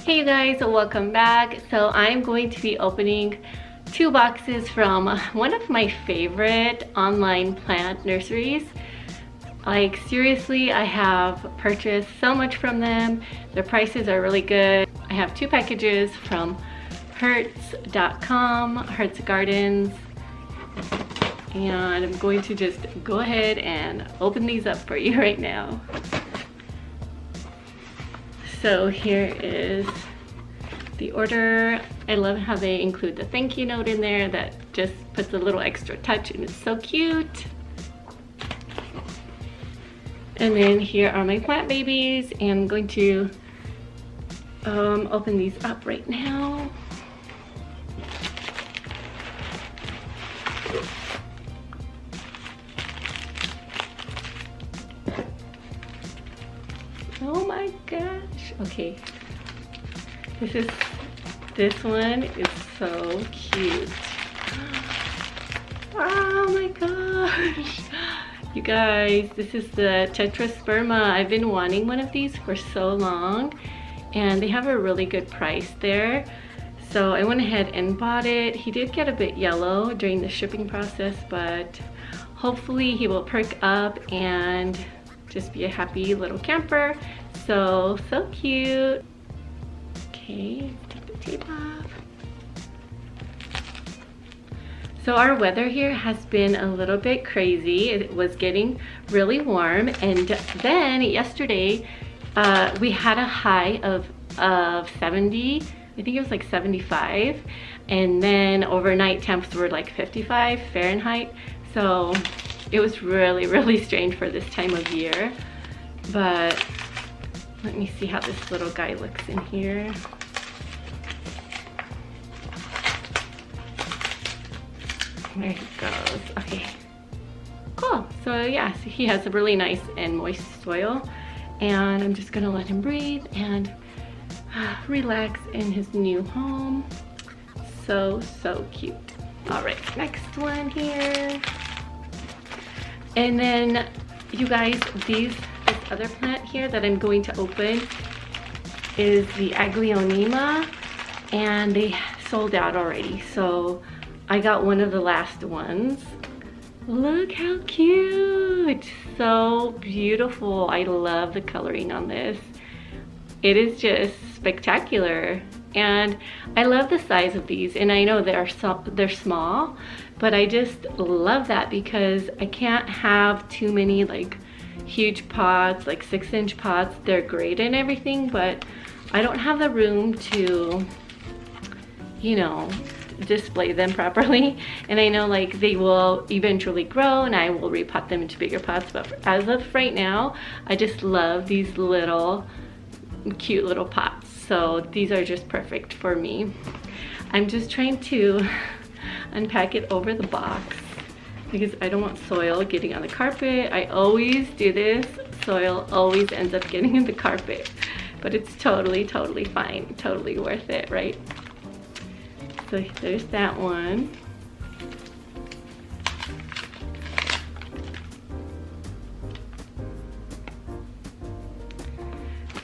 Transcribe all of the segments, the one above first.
Hey you guys, welcome back. So I'm going to be opening 2 boxes from one of my favorite online plant nurseries. Like seriously, I have purchased so much from them. Their prices are really good. I have 2 packages from Hirts.com, Hirts Gardens. And I'm going to just go ahead and open these up for you right now. So here is the order. I love how they include the thank you note in there that just puts a little extra touch and it's so cute. And then here are my plant babies, and I'm going to open these up right now. Oh my gosh. Okay. This one is so cute. Oh my gosh. You guys, this is the tetrasperma. I've been wanting one of these for so long, and they have a really good price there. So I went ahead and bought it. He did get a bit yellow during the shipping process, but hopefully he will perk up and just be a happy little camper. So cute. Okay, take the tape off. So our weather here has been a little bit crazy. It was getting really warm, and then yesterday we had a high of 70. I think it was like 75, and then overnight temps were like 55 Fahrenheit. So it was really strange for this time of year. But let me see how this little guy looks in here. There he goes. Okay, cool. So yeah, so he has a really nice and moist soil, and I'm just gonna let him breathe and relax in his new home. So cute. All right, next one here. And then you guys, this other plant here that I'm going to open is the Aglaonema, and they sold out already. So I got one of the last ones. Look how cute. So beautiful. I love the coloring on this. It is just spectacular. And I love the size of these, and I know they're small, but I just love that because I can't have too many like huge pots, like 6-inch pots. They're great and everything, but I don't have the room to, you know, display them properly. And I know like they will eventually grow and I will repot them into bigger pots, but as of right now, I just love these little cute little pots. So these are just perfect for me. I'm just trying to unpack it over the box because I don't want soil getting on the carpet. I always do this. Soil always ends up getting in the carpet, but it's totally fine. Totally worth it, right? So there's that one.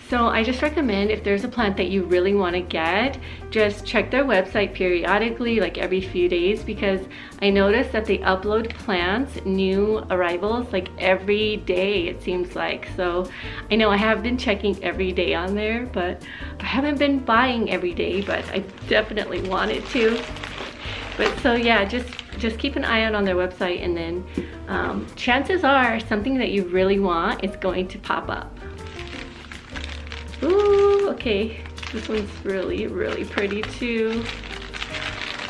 So I just recommend, if there's a plant that you really want to get, just check their website periodically, like every few days, because I noticed that they upload plants, new arrivals, like every day it seems like. So I know I have been checking every day on there, but I haven't been buying every day, but I definitely wanted to. But so yeah, just keep an eye out on their website, and then chances are something that you really want is going to pop up. Ooh, okay, this one's really pretty too.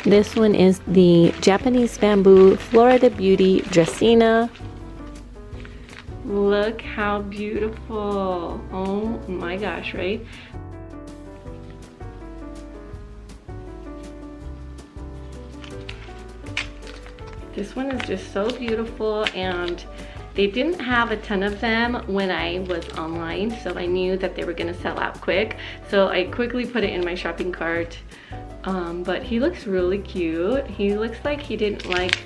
This one is the Japanese Bamboo Florida Beauty Dracena. Look how beautiful. Oh my gosh, right? This one is just so beautiful, and they didn't have a ton of them when I was online, so I knew that they were gonna sell out quick. So I quickly put it in my shopping cart. But he looks really cute. He looks like he didn't like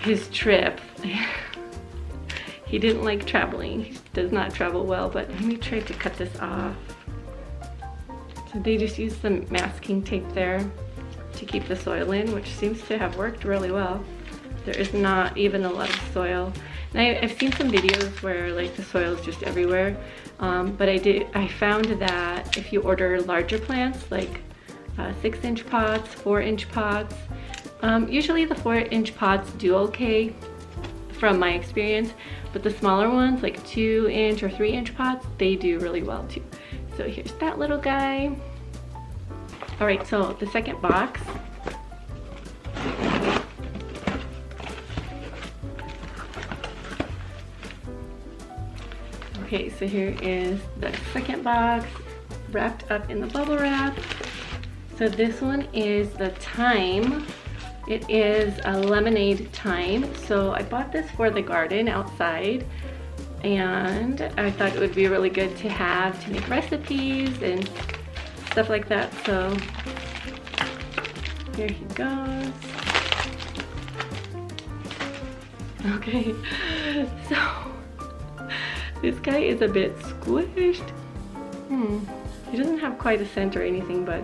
his trip. He didn't like traveling. He does not travel well, but let me try to cut this off. They just use some masking tape there to keep the soil in, which seems to have worked really well. There is not even a lot of soil. And I've seen some videos where like the soil is just everywhere, but I found that if you order larger plants, like 6-inch pots, 4-inch pots, usually the 4-inch pots do okay from my experience, but the smaller ones, like 2-inch or 3-inch pots, they do really well too. So here's that little guy. All right, so the second box. Okay, so here is the second box wrapped up in the bubble wrap. So this one is the thyme. It is a lemonade thyme. So I bought this for the garden outside, and I thought it would be really good to have to make recipes and stuff like that. So here he goes. Okay, so this guy is a bit squished. He doesn't have quite a scent or anything, but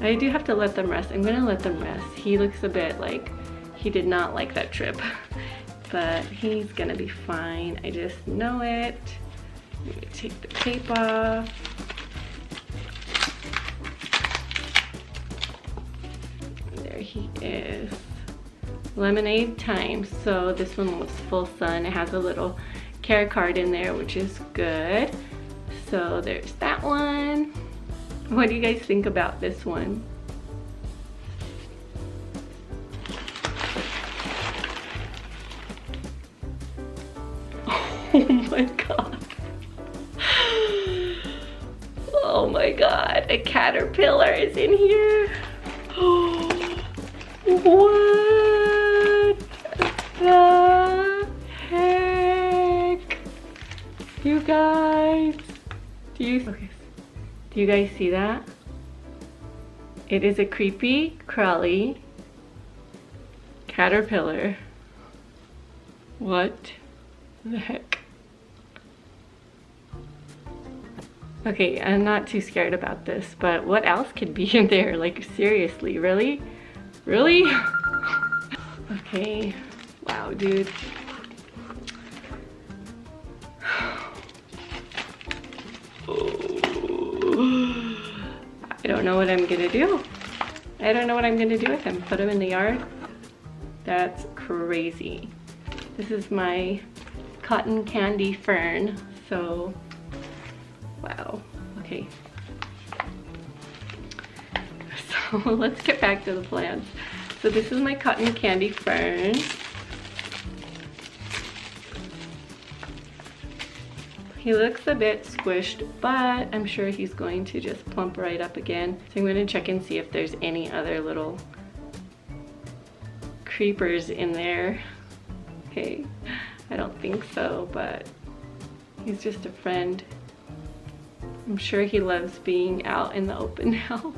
I do have to let them rest. I'm gonna let them rest. He looks a bit like he did not like that trip, but he's gonna be fine. I just know it. Let me take the tape off. There he is. Lemonade thyme. So this one was full sun. It has a little care card in there, which is good. So there's that one. What do you guys think about this one? Oh my god. Oh my god, a caterpillar is in here. What the heck? You guys, do you guys see that? It is a creepy, crawly caterpillar. What the heck? Okay, I'm not too scared about this, but what else could be in there? Like, seriously, really? Really? Okay, wow, dude. I don't know what I'm gonna do. I don't know what I'm gonna do with him. Put him in the yard? That's crazy. This is my cotton candy fern, so wow. Okay. So let's get back to the plants. So this is my cotton candy fern. He looks a bit squished, but I'm sure he's going to just plump right up again. So I'm going to check and see if there's any other little creepers in there. Okay, I don't think so, but he's just a friend. I'm sure he loves being out in the open now,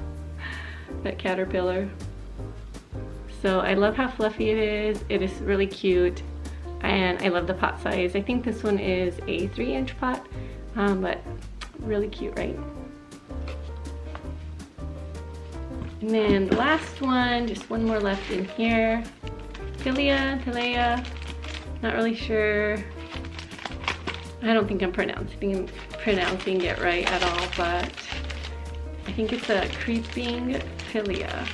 that caterpillar. So I love how fluffy it is. It is really cute. And I love the pot size. I think this one is a 3-inch pot, but really cute, right? And then the last one, just one more left in here. Pilea, not really sure. I don't think I'm pronouncing it right at all, but I think it's a creeping pilea.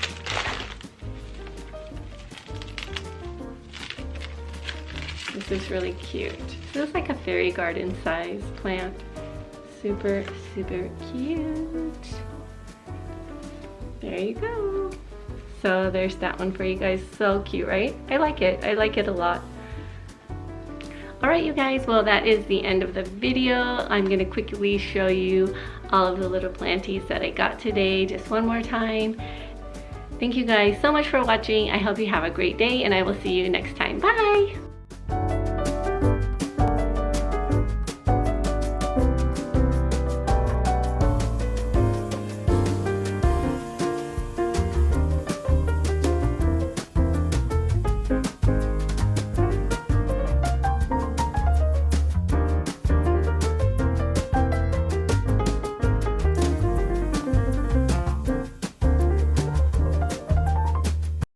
This is really cute. This is like a fairy garden size plant. Super, super cute. There you go. So there's that one for you guys. So cute, right? I like it. I like it a lot. Alright you guys, well that is the end of the video. I'm going to quickly show you all of the little planties that I got today just one more time. Thank you guys so much for watching. I hope you have a great day and I will see you next time. Bye!